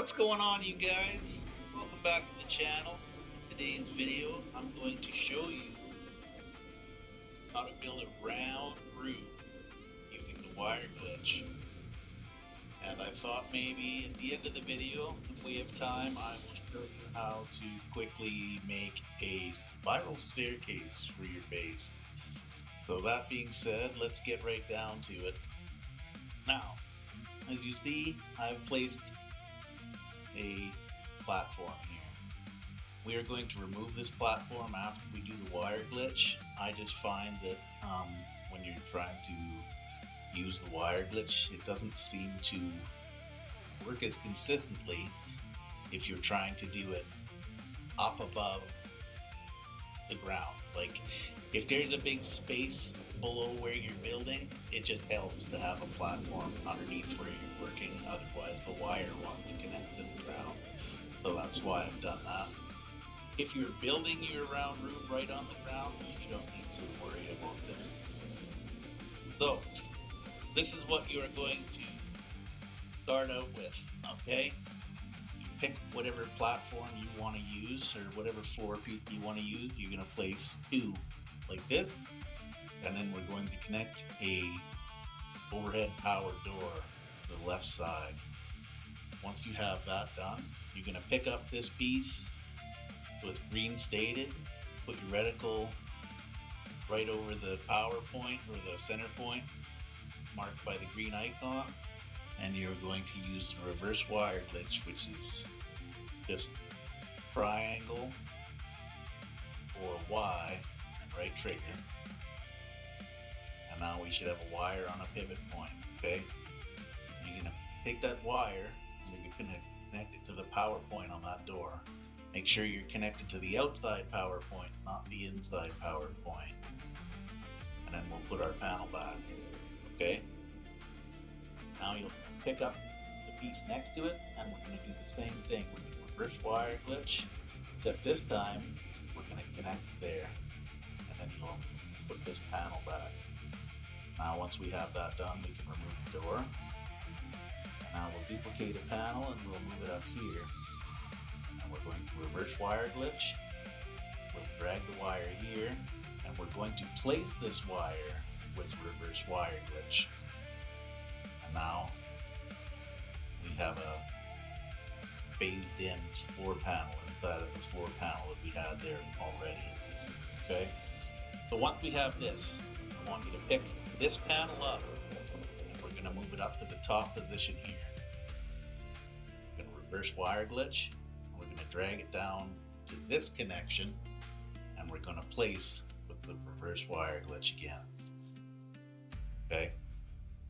What's going on, you guys? Welcome back to the channel. In today's video, I'm going to show you how to build a round roof using the wire glitch. And I thought maybe at the end of the video, if we have time, I will show you how to quickly make a spiral staircase for your base. So that being said, let's get right down to it. Now, as you see, I've placed a platform here. We are going to remove this platform after we do the wire glitch. I just find that when you're trying to use the wire glitch, it doesn't seem to work as consistently if you're trying to do it up above the ground. Like if there's a big space below where you're building, it just helps to have a platform underneath where you're working. Otherwise the wire wants to connect to the ground. So that's why I've done that. If you're building your round roof right on the ground, you don't need to worry about this. So this is what you are going to start out with, okay? You pick whatever platform you want to use or whatever floor piece you want to use. You're going to place two like this, and then we're going to connect a overhead power door to the left side. Once you have that done, you're going to pick up this piece with green stated, put your reticle right over the power point or the center point marked by the green icon, and you're going to use the reverse wire glitch, which is just triangle or Y and right trigger. And now we should have a wire on a pivot point, okay? You're gonna take that wire and you're gonna connect it to the power point on that door. Make sure you're connected to the outside power point, not the inside power point. And then we'll put our panel back, okay? Now you'll pick up the piece next to it, and we're gonna do the same thing. We're gonna reverse wire glitch, except this time, we're gonna connect there. And then you'll put this panel back. Now once we have that done, we can remove the door. Now we'll duplicate a panel and we'll move it up here. And we're going to reverse wire glitch. We'll drag the wire here, and we're going to place this wire with reverse wire glitch. And now we have a phased in floor panel inside of the floor panel that we had there already. Okay? So once we have this, I want you to pick this panel up, and we're going to move it up to the top position here. We're going to reverse wire glitch, and we're going to drag it down to this connection, and we're going to place with the reverse wire glitch again. Okay?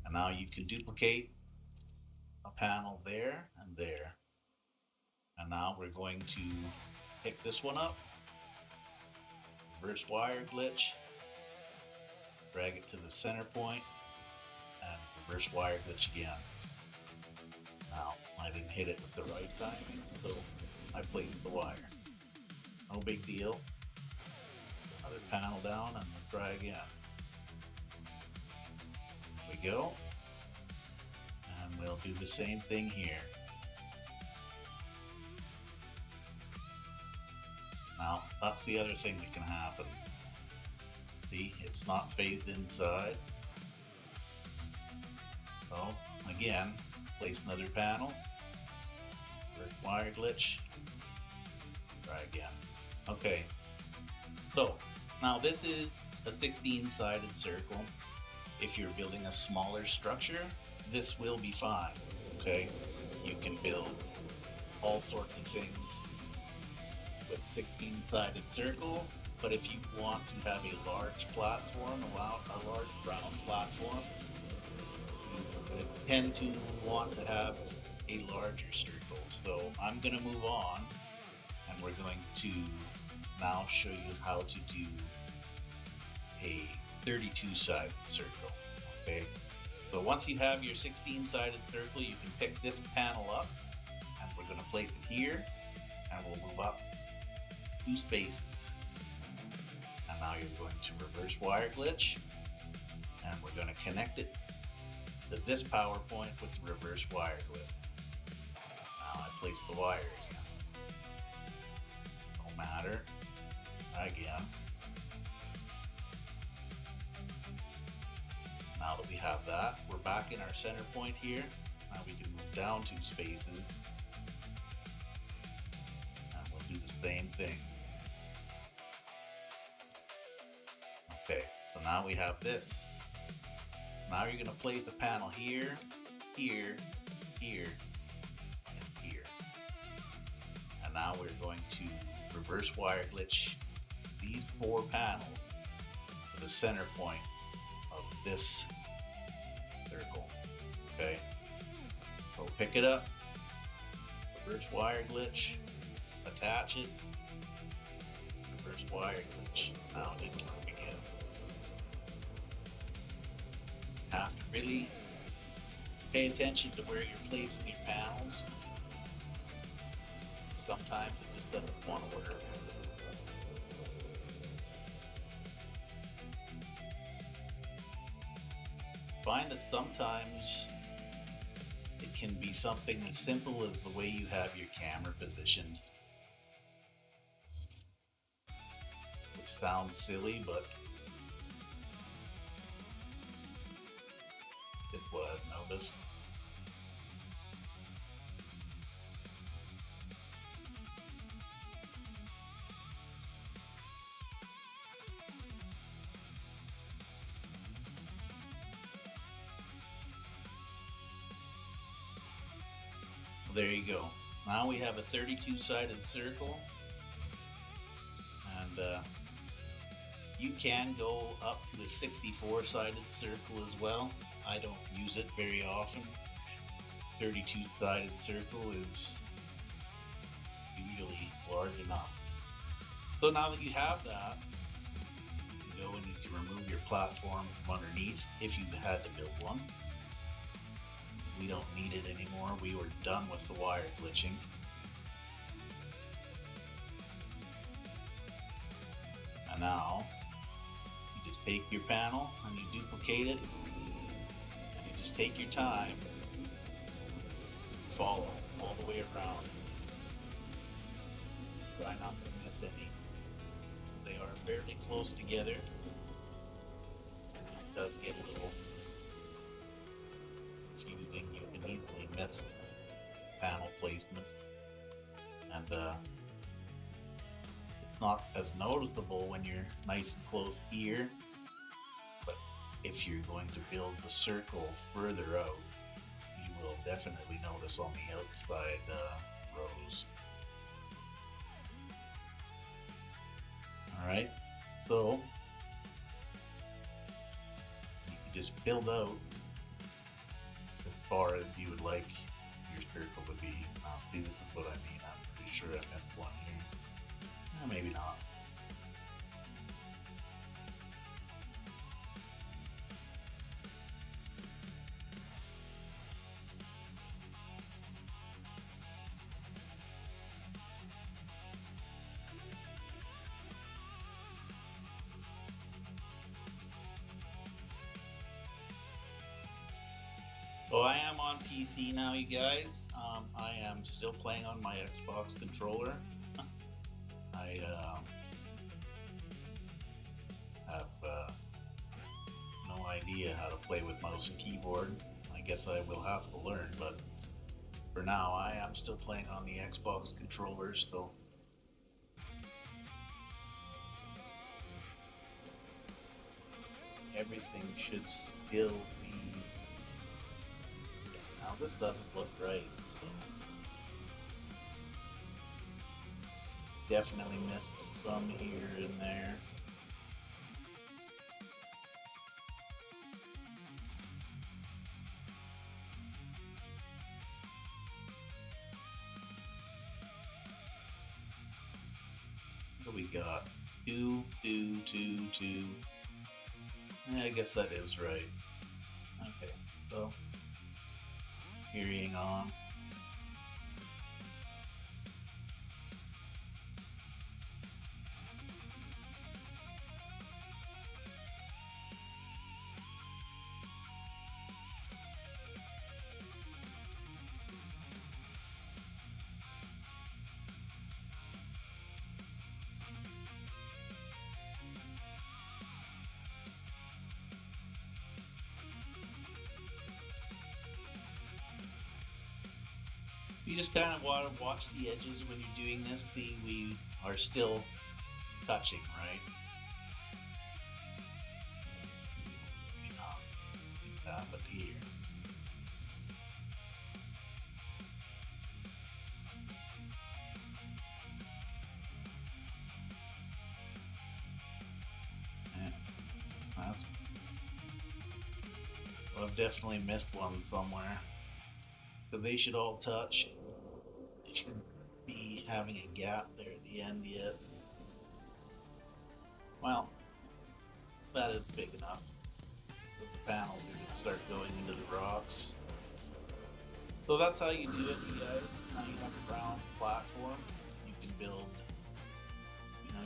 And now you can duplicate a panel there and there. And now we're going to pick this one up, reverse wire glitch, drag it to the center point, and reverse wire glitch again. Now, I didn't hit it with the right timing, so I placed the wire. No big deal. Another panel down, and we'll try again. There we go. And we'll do the same thing here. Now, that's the other thing that can happen. See, it's not phased inside. So, again, place another panel, reverse wire glitch, try again. Okay, so now this is a 16-sided circle. If you're building a smaller structure, this will be fine, okay? You can build all sorts of things with 16-sided circle, but if you want to have a large platform, a large round platform, you tend to want to have a larger circle. So I'm going to move on, and we're going to now show you how to do a 32-sided circle, okay? So once you have your 16-sided circle, you can pick this panel up, and we're going to place it here, and we'll move up 2 spaces. And now you're going to reverse wire glitch, and we're going to connect it to this power point with the reverse wire glitch. Now I place the wire again. No matter. Again. Now that we have that, we're back in our center point here. Now we can move down 2 spaces. And we'll do the same thing. Okay, so now we have this. Now you're going to place the panel here, here, here, and here. And now we're going to reverse wire glitch these 4 panels to the center point of this circle. Okay, so pick it up, reverse wire glitch, attach it, reverse wire glitch. Now it didn't work again. Have to really pay attention to where you're placing your panels. Sometimes it just doesn't want to work. Find that sometimes it can be something as simple as the way you have your camera positioned, which sounds silly, but it's what I've noticed. There you go. Now we have a 32-sided circle, and you can go up to a 64-sided circle as well. I don't use it very often. 32-sided circle is usually large enough. So now that you have that, you can go and you can remove your platform from underneath if you had to build one. We don't need it anymore. We were done with the wire glitching. And now you just take your panel and you duplicate it, and you just take your time, follow all the way around. Try not to miss any. They are fairly close together. It does get a little confusing. You can easily miss panel placement, and it's not as noticeable when you're nice and close here, but if you're going to build the circle further out, you will definitely notice on the outside rows. Alright, so you can just build out as far as you would like your circle to be. See, this is what I mean. I'm pretty sure I missed one here. Maybe not. So I am on PC now, you guys. I am still playing on my Xbox controller. I have no idea how to play with mouse and keyboard. I guess I will have to learn, but for now I am still playing on the Xbox controller, so everything should still be. Now this doesn't look right, so definitely missed some here and there. What do we got? 2, 2, 2, 2. I guess that is right. Okay, so carrying on. You just kind of want to watch the edges when you're doing this. See, we are still touching, right? But here. Yeah, well, I've definitely missed one somewhere. So they should all touch. They should be having a gap there at the end yet. Well, that is big enough. But the panels are going to start going into the rocks. So that's how you do it, you guys. Now you have a round platform. You can build,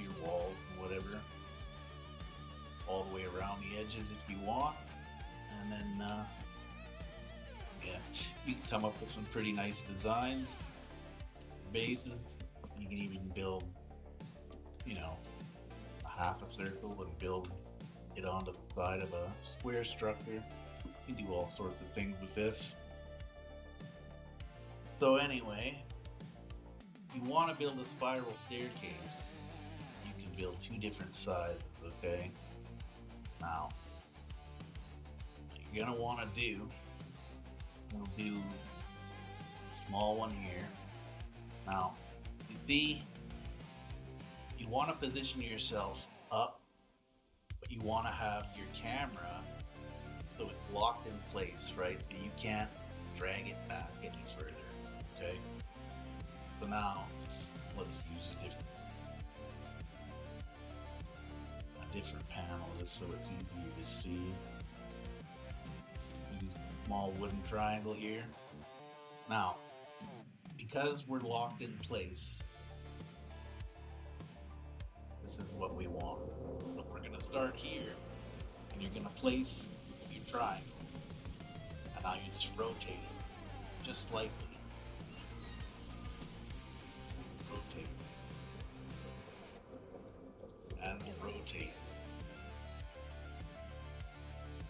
your walls and whatever all the way around the edges if you want. And then, you can come up with some pretty nice designs, bases. You can even build, a half a circle and build it onto the side of a square structure. You can do all sorts of things with this. So anyway, if you want to build a spiral staircase, you can build two different sizes, okay? Now, what you're going to want to do, we'll do a small one here. Now, you see, you want to position yourself up, but you want to have your camera so it's locked in place, right? So you can't drag it back any further, okay? So now, let's use a different panel just so it's easier to see. Use a small wooden triangle here. Now, because we're locked in place, this is what we want. So we're going to start here, and you're going to place your triangle. And now you just rotate it, just slightly. Rotate. And we'll rotate.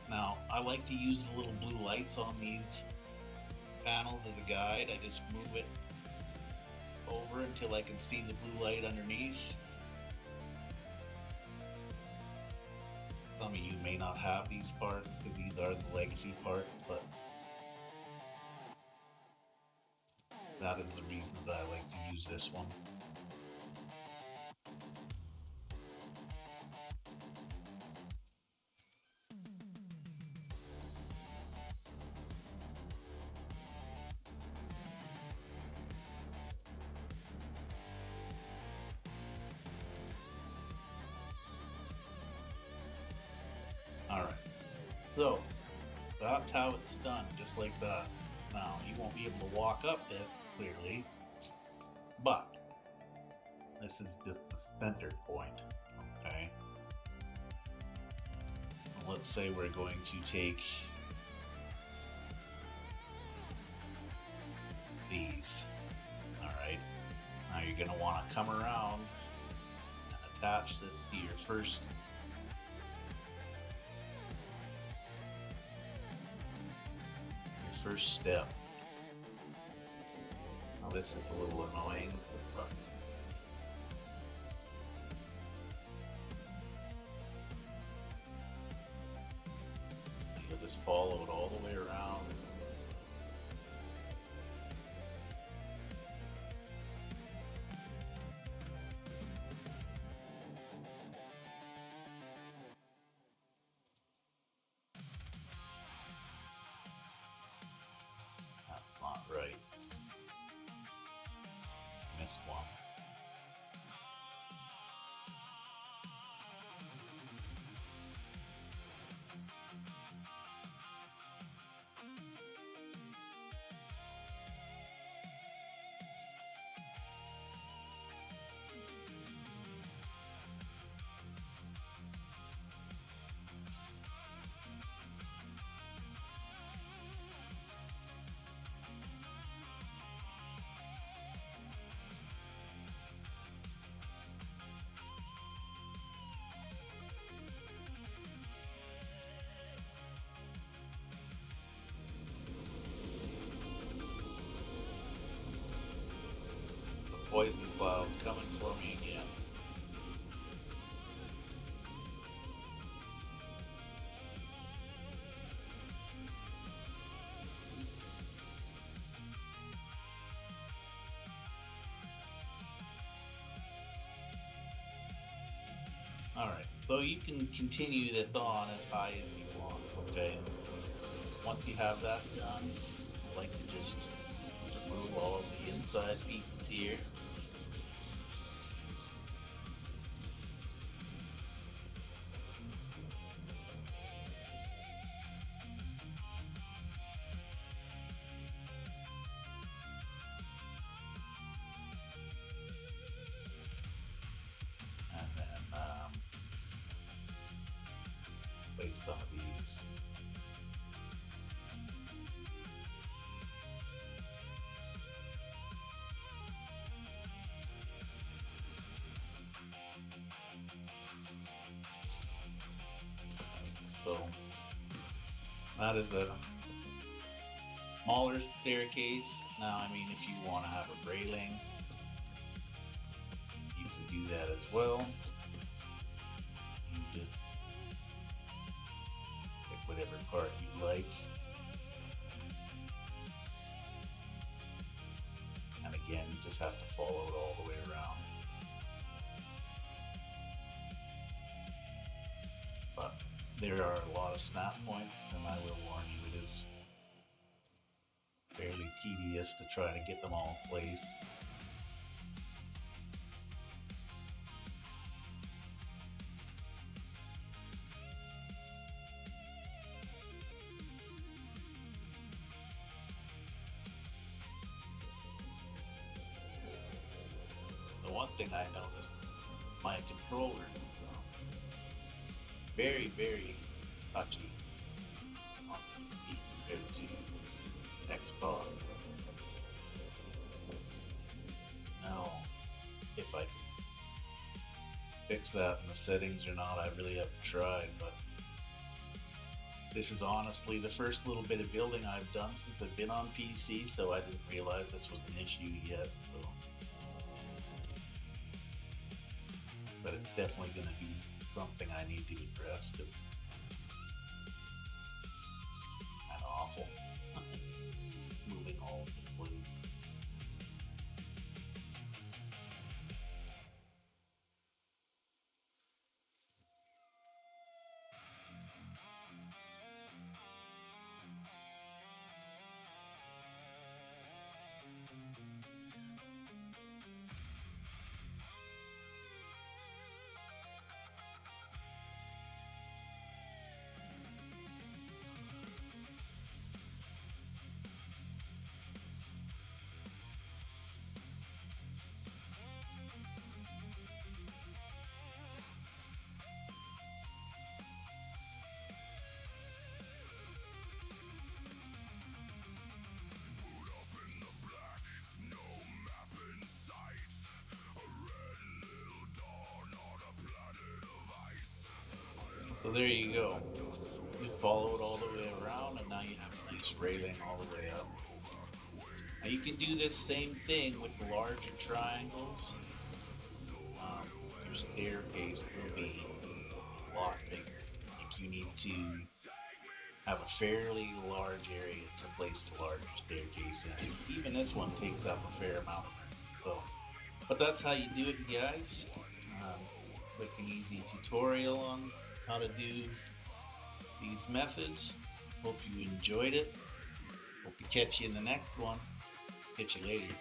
Now, I like to use the little blue lights on these panels as a guide. I just move it over until I can see the blue light underneath. Some of you may not have these parts because these are the legacy parts, but that is the reason that I like to use this one. Alright, so that's how it's done, just like that. Now, you won't be able to walk up this clearly, but this is just the center point, okay? Let's say we're going to take these, alright? Now you're going to want to come around and attach this to your first step. Now this is a little annoying, but you'll just follow it all the way around. Not right. Missed one. Alright, so you can continue this on as high as you want, okay? Once you have that done, I like to just remove all of the inside pieces here. And then place some of these. So that is a smaller staircase. Now, I mean, if you want to have a railing, you can do that as well. You just pick whatever part you like. And again, you just have to follow it all the way around. But there are a lot of snap points, and I will warn you, it is fairly tedious to try to get them all placed. The one thing I noticed, my controller very, very touchy on PC compared to Xbox. Now, if I can fix that in the settings or not, I really haven't tried, but this is honestly the first little bit of building I've done since I've been on PC, so I didn't realize this was an issue yet, so. But it's definitely going to be something I need to address, because it's kind of awful. Moving all over the place. So there you go. You follow it all the way around, and now you have a nice railing all the way up. Now you can do this same thing with the larger triangles. Your staircase will be a lot bigger. Like you need to have a fairly large area to place the larger staircase in. Even this one takes up a fair amount of room. So, but that's how you do it, guys. Quick and easy tutorial on how to do these methods. Hope you enjoyed it. Hope to catch you in the next one. Catch you later.